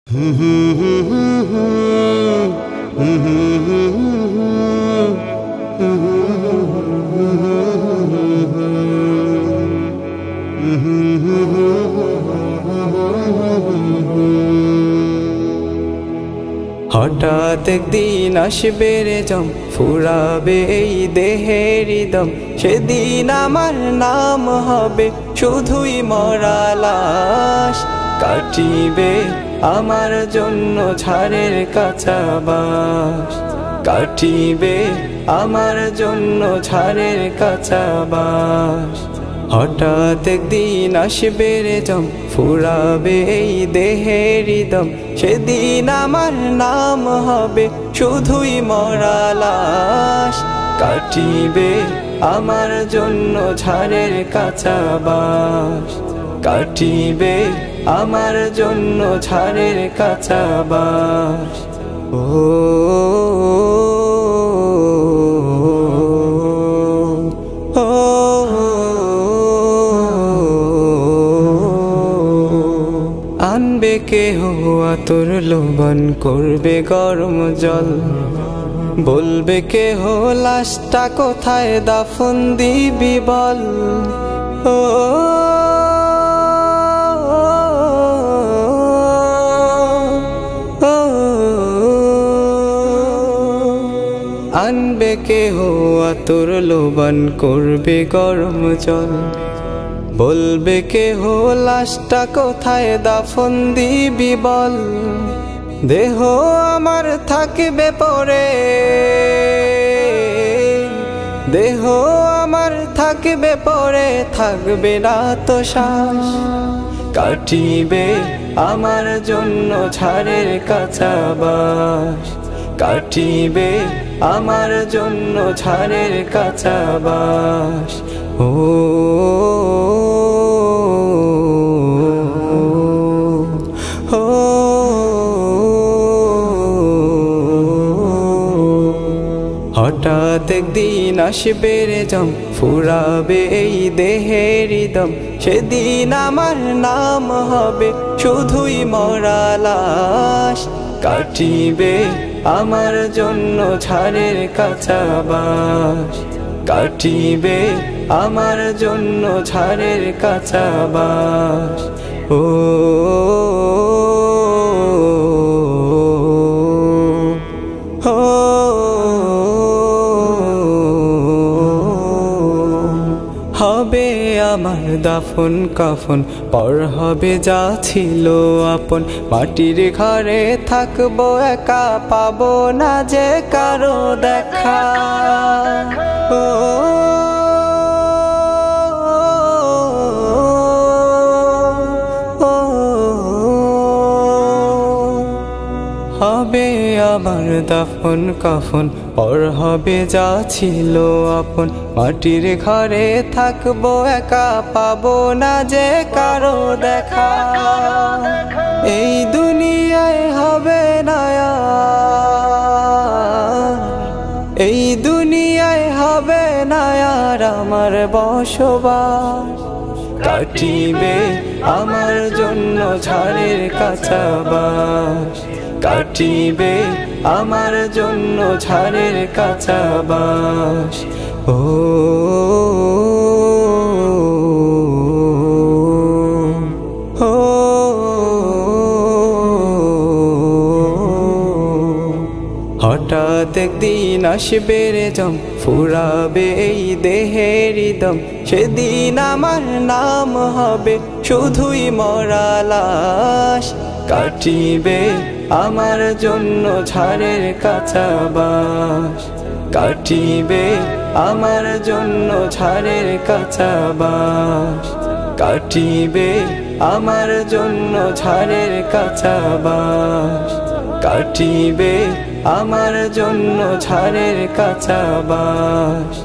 হঠাৎ একদিন আসবে রে জম, ফুরাবে এই দেহের দম। সেদিন আমার নাম হবে শুধুই মরা লাশ। কাটিবে আমার জন্য ঝাড়ের কাঁচা বাঁশ, কাটিবে আমার জন্য ঝাড়ের কাঁচা বাঁশ। হঠাৎ একদিন আসবে রে জম, ফুরাবে এই দেহের দম। সেদিন আমার নাম হবে শুধুই মরা লাশ। কাটিবে আমার জন্য ঝাড়ের কাঁচা বাঁশ, কাটিবে আমার জন্য ঝাড়ের কাঁচা বাঁশ। ও আনবে কেহ আতর লোভন, করবে গরম জল। বলবে কেহ লাশটা কোথায় দাফন দিবি বল। ও আনবে কেহ আতর লোভন, করবে গরম জল। বলবে কেহ লাশটা কোথায় দাফন দিবি বল। দেহ আমার থাকবে পরে, দেহ আমার থাকবে পরে, থাকবে না তো শ্বাস। কাটিবে আমার জন্য ঝাড়ের কাঁচা বাঁশ, কাটিবে আমার জন্য ঝাড়ের কাঁচা বাঁশ। ও হঠাৎ একদিন আসবে রে জম, ফুরাবে এই দেহের দম। সেদিন আমার নাম হবে শুধুই মরা লাশ। কাটিবে আমার জন্য ঝাড়ের কাঁচা বাঁশ, কাটিবে আমার জন্য ঝাড়ের কাঁচা বাঁশ। ও হবে আমার দাফন কাফন, পর হবে যা ছিল আপন। মাটির ঘরে থাকবো একা, পাবো না যে কারো দেখা। ও হবে আমার দাফন কাফন, পর হবে যা ছিল আপন। মাটির ঘরে থাকবো একা, পাবো না যে কারো দেখা। এই দুনিয়ায় হবে না আর, এই দুনিয়ায় হবে না আর আমার বসবাস। কাটিবে আমার জন্য ঝাড়ের কাঁচা বাঁশ, কাটিবে আমার জন্য ঝাড়ের কাঁচা বাঁশ। ও হঠাৎ একদিন আসবে রে জম, ফুরাবে এই দেহের দম। সেদিন আমার নাম হবে শুধুই মরা লাশ। কাটিবে আমার জন্য ঝাড়ের কাঁচা বাঁশ, কাটিবে আমার জন্য ঝাড়ের কাঁচা বাঁশ, কাটিবে আমার জন্য ঝাড়ের কাঁচা বাঁশ, কাটিবে আমার জন্য ঝাড়ের কাঁচা বাঁশ।